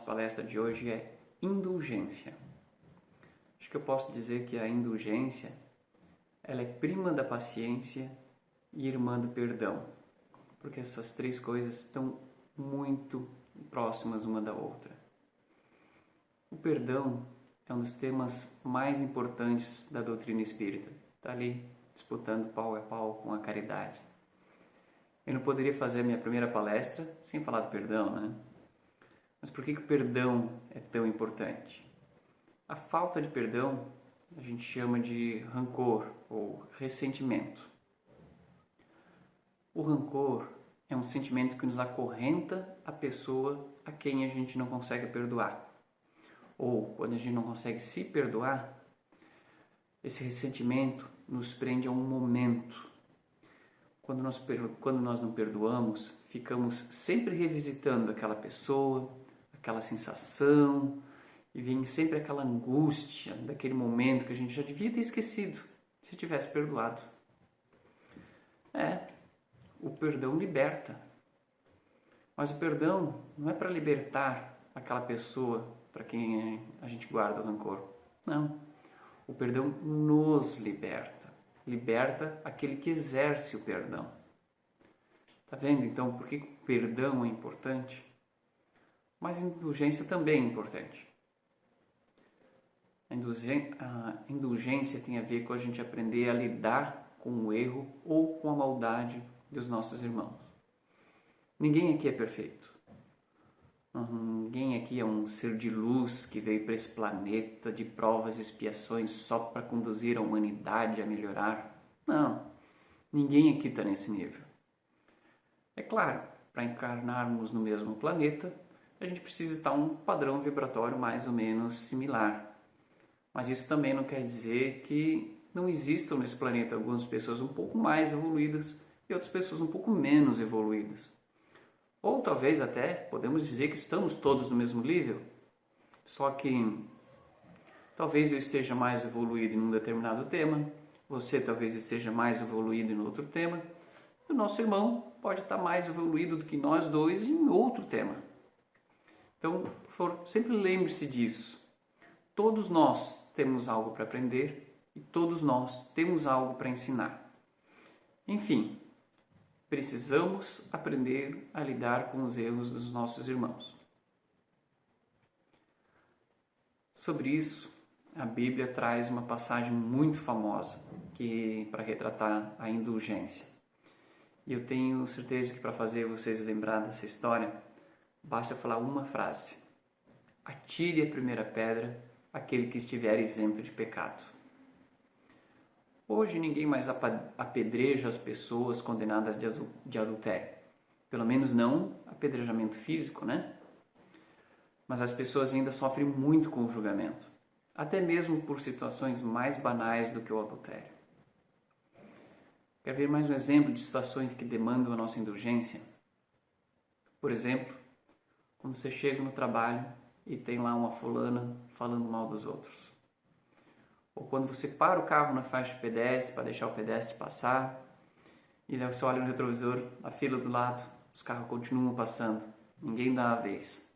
palestra de hoje é indulgência. Acho que eu posso dizer que a indulgência ela é prima da paciência e irmã do perdão, porque essas três coisas estão muito próximas uma da outra. O perdão é um dos temas mais importantes da doutrina espírita. Está ali disputando pau a pau com a caridade. Eu não poderia fazer a minha primeira palestra sem falar do perdão, né? Mas por que o perdão é tão importante? A falta de perdão a gente chama de rancor ou ressentimento. O rancor é um sentimento que nos acorrenta a pessoa a quem a gente não consegue perdoar. Ou, quando a gente não consegue se perdoar, esse ressentimento nos prende a um momento. Quando nós não perdoamos, ficamos sempre revisitando aquela pessoa, aquela sensação, e vem sempre aquela angústia daquele momento que a gente já devia ter esquecido, se tivesse perdoado. O perdão liberta. Mas o perdão não é para libertar aquela pessoa para quem a gente guarda o rancor. Não. O perdão nos liberta. Liberta aquele que exerce o perdão. Tá vendo então por que o perdão é importante? Mas a indulgência também é importante. A indulgência tem a ver com a gente aprender a lidar com o erro ou com a maldade dos nossos irmãos. Ninguém aqui é perfeito. Ninguém aqui é um ser de luz que veio para esse planeta de provas e expiações só para conduzir a humanidade a melhorar. Não, ninguém aqui está nesse nível. É claro, para encarnarmos no mesmo planeta, a gente precisa estar um padrão vibratório mais ou menos similar. Mas isso também não quer dizer que não existam nesse planeta algumas pessoas um pouco mais evoluídas e outras pessoas um pouco menos evoluídas. Ou talvez até podemos dizer que estamos todos no mesmo nível, só que talvez eu esteja mais evoluído em um determinado tema, você talvez esteja mais evoluído em outro tema, e o nosso irmão pode estar mais evoluído do que nós dois em outro tema. Então, por favor, sempre lembre-se disso. Todos nós temos algo para aprender e todos nós temos algo para ensinar. Enfim, precisamos aprender a lidar com os erros dos nossos irmãos. Sobre isso, a Bíblia traz uma passagem muito famosa para retratar a indulgência. E eu tenho certeza que para fazer vocês lembrar dessa história, basta falar uma frase. Atire a primeira pedra aquele que estiver isento de pecado. Hoje ninguém mais apedreja as pessoas condenadas de adultério. Pelo menos não apedrejamento físico, né? Mas as pessoas ainda sofrem muito com o julgamento. Até mesmo por situações mais banais do que o adultério. Quer ver mais um exemplo de situações que demandam a nossa indulgência? Por exemplo, quando você chega no trabalho e tem lá uma fulana falando mal dos outros. Ou quando você para o carro na faixa de pedestre para deixar o pedestre passar, e daí você olha no retrovisor, a fila do lado, os carros continuam passando, ninguém dá a vez.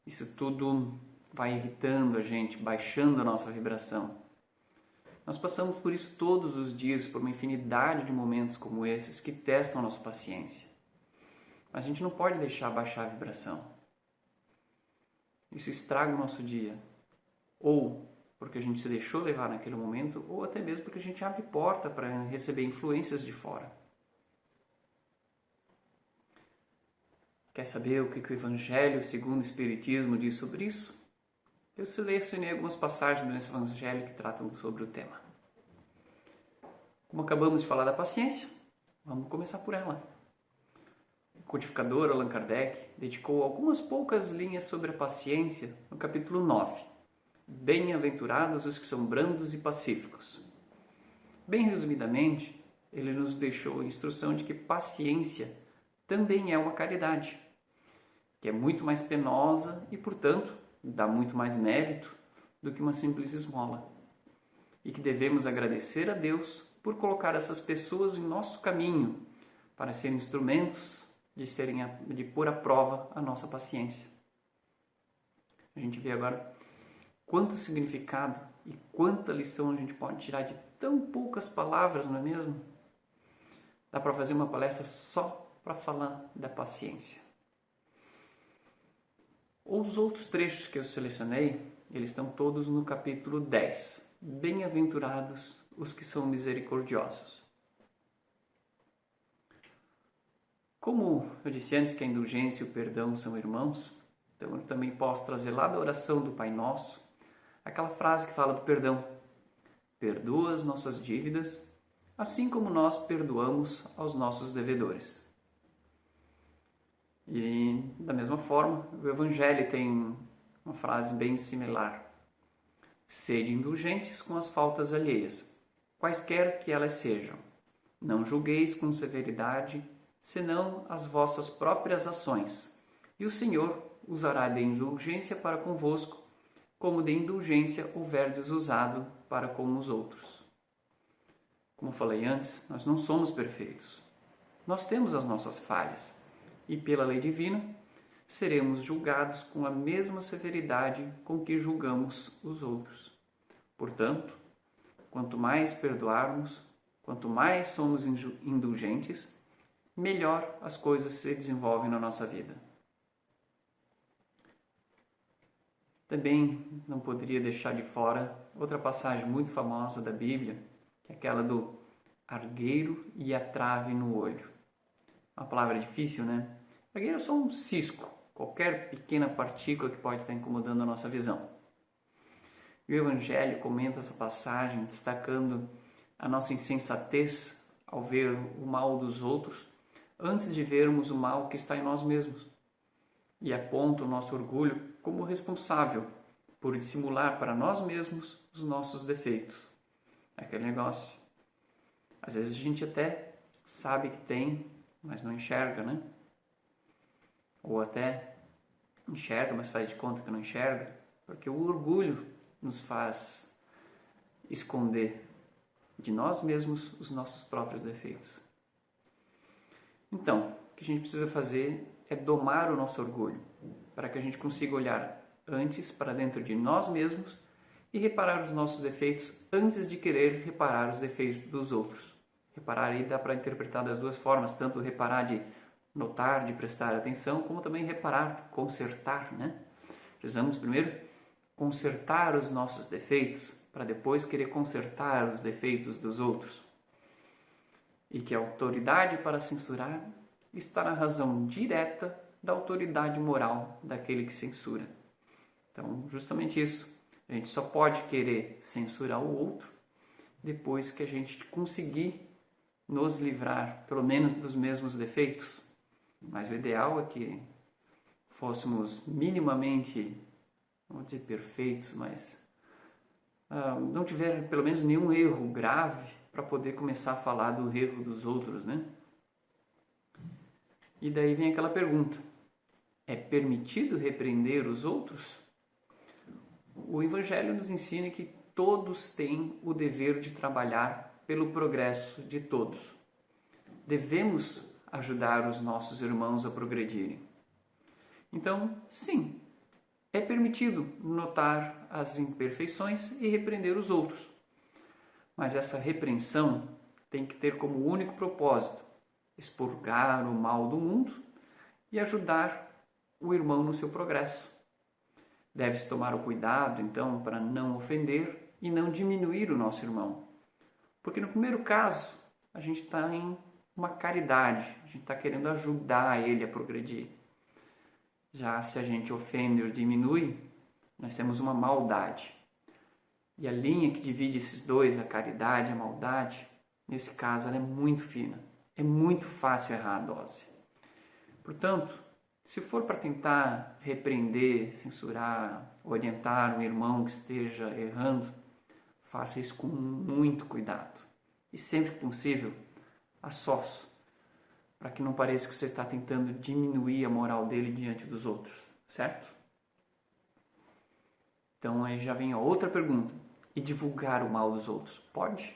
Isso tudo vai irritando a gente, baixando a nossa vibração. Nós passamos por isso todos os dias, por uma infinidade de momentos como esses que testam a nossa paciência. Mas a gente não pode deixar baixar a vibração. Isso estraga o nosso dia. Ou porque a gente se deixou levar naquele momento, ou até mesmo porque a gente abre porta para receber influências de fora. Quer saber o que o Evangelho segundo o Espiritismo diz sobre isso? Eu selecionei algumas passagens nesse Evangelho que tratam sobre o tema. Como acabamos de falar da paciência, vamos começar por ela. O codificador Allan Kardec dedicou algumas poucas linhas sobre a paciência no capítulo 9. Bem-aventurados os que são brandos e pacíficos. Bem resumidamente, ele nos deixou a instrução de que paciência também é uma caridade, que é muito mais penosa e, portanto, dá muito mais mérito do que uma simples esmola. E que devemos agradecer a Deus por colocar essas pessoas em nosso caminho para serem instrumentos de pôr à prova a nossa paciência. A gente vê agora quanto significado e quanta lição a gente pode tirar de tão poucas palavras, não é mesmo? Dá para fazer uma palestra só para falar da paciência. Os outros trechos que eu selecionei, eles estão todos no capítulo 10. Bem-aventurados os que são misericordiosos. Como eu disse antes que a indulgência e o perdão são irmãos, então eu também posso trazer lá da oração do Pai Nosso, aquela frase que fala do perdão. Perdoa as nossas dívidas, assim como nós perdoamos aos nossos devedores. E da mesma forma, o Evangelho tem uma frase bem similar. Sede indulgentes com as faltas alheias, quaisquer que elas sejam. Não julgueis com severidade, senão as vossas próprias ações. E o Senhor usará de indulgência para convosco, como de indulgência houverdes usado para com os outros. Como falei antes, nós não somos perfeitos. Nós temos as nossas falhas e, pela lei divina, seremos julgados com a mesma severidade com que julgamos os outros. Portanto, quanto mais perdoarmos, quanto mais somos indulgentes, melhor as coisas se desenvolvem na nossa vida. Também não poderia deixar de fora outra passagem muito famosa da Bíblia, que é aquela do argueiro e a trave no olho. Uma palavra difícil, né? Argueiro é só um cisco, qualquer pequena partícula que pode estar incomodando a nossa visão. E o Evangelho comenta essa passagem destacando a nossa insensatez ao ver o mal dos outros antes de vermos o mal que está em nós mesmos. E aponta o nosso orgulho como responsável por dissimular para nós mesmos os nossos defeitos. Aquele negócio. Às vezes a gente até sabe que tem, mas não enxerga, né? Ou até enxerga, mas faz de conta que não enxerga, porque o orgulho nos faz esconder de nós mesmos os nossos próprios defeitos. Então, o que a gente precisa fazer é domar o nosso orgulho, para que a gente consiga olhar antes para dentro de nós mesmos e reparar os nossos defeitos antes de querer reparar os defeitos dos outros. Reparar aí dá para interpretar das duas formas, tanto reparar de notar, de prestar atenção, como também reparar, consertar, né? Precisamos primeiro consertar os nossos defeitos, para depois querer consertar os defeitos dos outros. E que a autoridade para censurar está na razão direta da autoridade moral daquele que censura. Então, justamente isso. A gente só pode querer censurar o outro depois que a gente conseguir nos livrar, pelo menos, dos mesmos defeitos. Mas o ideal é que fôssemos minimamente, não vou dizer perfeitos, mas não tiver pelo menos nenhum erro grave para poder começar a falar do erro dos outros, né? E daí vem aquela pergunta: é permitido repreender os outros? O Evangelho nos ensina que todos têm o dever de trabalhar pelo progresso de todos. Devemos ajudar os nossos irmãos a progredirem. Então, sim, é permitido notar as imperfeições e repreender os outros. Mas essa repreensão tem que ter como único propósito expurgar o mal do mundo e ajudar o irmão no seu progresso. Deve-se tomar o cuidado, então, para não ofender e não diminuir o nosso irmão. Porque no primeiro caso, a gente está em uma caridade, a gente está querendo ajudar ele a progredir. Já se a gente ofende ou diminui, nós temos uma maldade. E a linha que divide esses dois, a caridade e a maldade, nesse caso, ela é muito fina. É muito fácil errar a dose. Portanto, se for para tentar repreender, censurar, orientar um irmão que esteja errando, faça isso com muito cuidado. E sempre que possível, a sós, para que não pareça que você está tentando diminuir a moral dele diante dos outros, certo? Então aí já vem a outra pergunta: e divulgar o mal dos outros? Pode?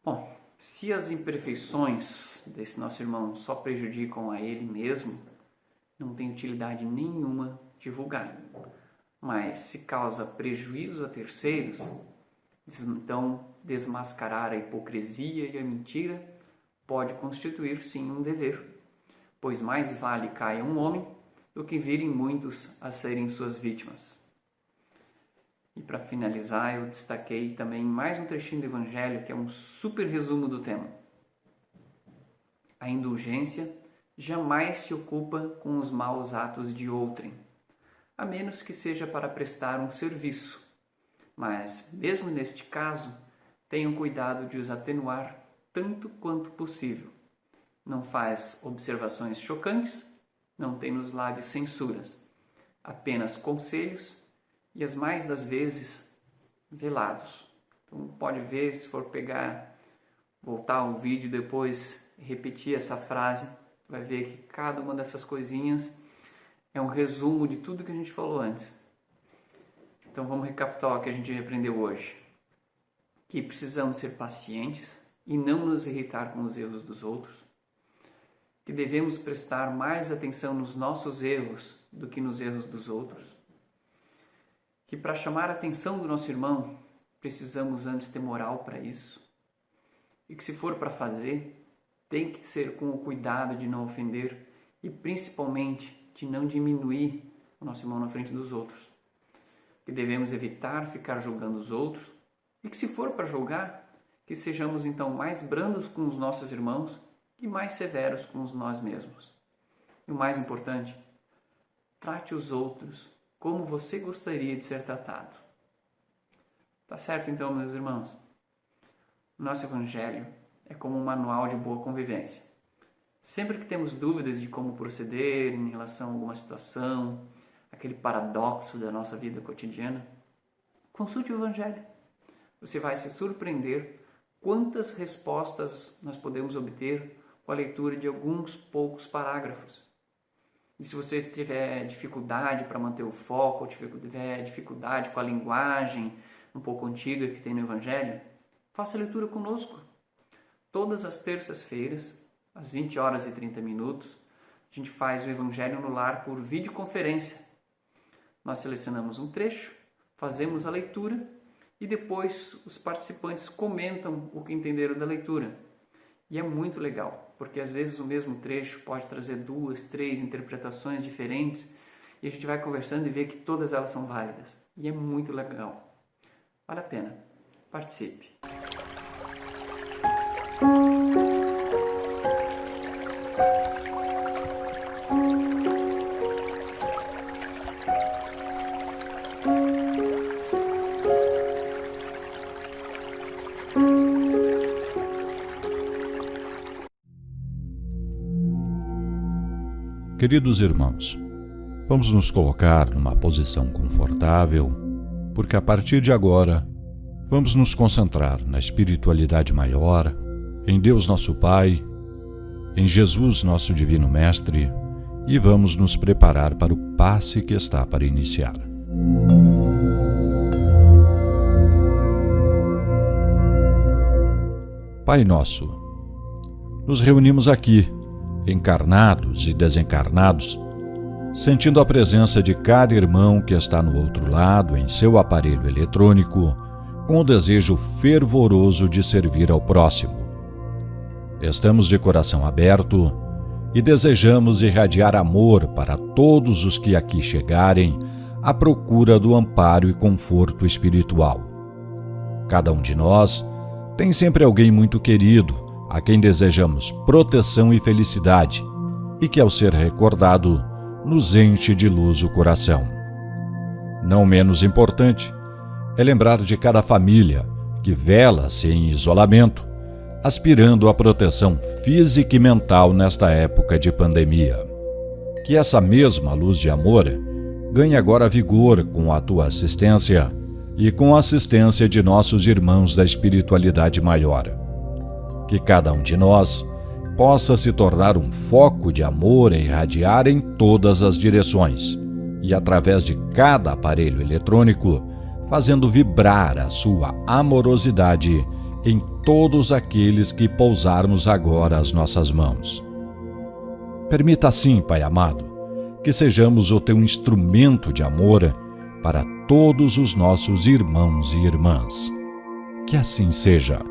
Bom, se as imperfeições desse nosso irmão só prejudicam a ele mesmo, não tem utilidade nenhuma divulgar. Mas se causa prejuízo a terceiros, então desmascarar a hipocrisia e a mentira pode constituir sim um dever, pois mais vale caia um homem do que virem muitos a serem suas vítimas. E para finalizar, eu destaquei também mais um trechinho do Evangelho que é um super resumo do tema. A indulgência jamais se ocupa com os maus atos de outrem, a menos que seja para prestar um serviço. Mas, mesmo neste caso, tenham cuidado de os atenuar tanto quanto possível. Não faz observações chocantes, não tem nos lábios censuras, apenas conselhos e as mais das vezes velados. Então pode ver, se for voltar ao vídeo depois, repetir essa frase, vai ver que cada uma dessas coisinhas é um resumo de tudo que a gente falou antes. Então vamos recapitular o que a gente aprendeu hoje. Que precisamos ser pacientes e não nos irritar com os erros dos outros. Que devemos prestar mais atenção nos nossos erros do que nos erros dos outros. Que para chamar a atenção do nosso irmão, precisamos antes ter moral para isso. E que se for para fazer, tem que ser com o cuidado de não ofender e principalmente de não diminuir o nosso irmão na frente dos outros. Que devemos evitar ficar julgando os outros e que se for para julgar, que sejamos então mais brandos com os nossos irmãos e mais severos com nós mesmos. E o mais importante, trate os outros como você gostaria de ser tratado. Tá certo então, meus irmãos? O nosso Evangelho é como um manual de boa convivência. Sempre que temos dúvidas de como proceder em relação a alguma situação, aquele paradoxo da nossa vida cotidiana, consulte o Evangelho. Você vai se surpreender quantas respostas nós podemos obter com a leitura de alguns poucos parágrafos. E se você tiver dificuldade para manter o foco, ou tiver dificuldade com a linguagem um pouco antiga que tem no Evangelho, faça a leitura conosco. Todas as terças-feiras, às 20 horas e 30 minutos, a gente faz o Evangelho no Lar por videoconferência. Nós selecionamos um trecho, fazemos a leitura e depois os participantes comentam o que entenderam da leitura. E é muito legal, porque às vezes o mesmo trecho pode trazer 2, 3 interpretações diferentes e a gente vai conversando e vê que todas elas são válidas. E é muito legal. Vale a pena. Participe. Queridos irmãos, vamos nos colocar numa posição confortável, porque a partir de agora vamos nos concentrar na espiritualidade maior, em Deus nosso Pai, em Jesus nosso Divino Mestre, e vamos nos preparar para o passe que está para iniciar. Pai nosso, nos reunimos aqui, encarnados e desencarnados, sentindo a presença de cada irmão que está no outro lado em seu aparelho eletrônico, com o desejo fervoroso de servir ao próximo. Estamos de coração aberto e desejamos irradiar amor para todos os que aqui chegarem à procura do amparo e conforto espiritual. Cada um de nós tem sempre alguém muito querido, a quem desejamos proteção e felicidade, e que, ao ser recordado, nos enche de luz o coração. Não menos importante é lembrar de cada família que vela-se em isolamento, aspirando à proteção física e mental nesta época de pandemia. Que essa mesma luz de amor ganhe agora vigor com a tua assistência e com a assistência de nossos irmãos da espiritualidade maior. Que cada um de nós possa se tornar um foco de amor a irradiar em todas as direções e, através de cada aparelho eletrônico, fazendo vibrar a sua amorosidade em todos aqueles que pousarmos agora as nossas mãos. Permita assim, Pai amado, que sejamos o teu instrumento de amor para todos os nossos irmãos e irmãs. Que assim seja.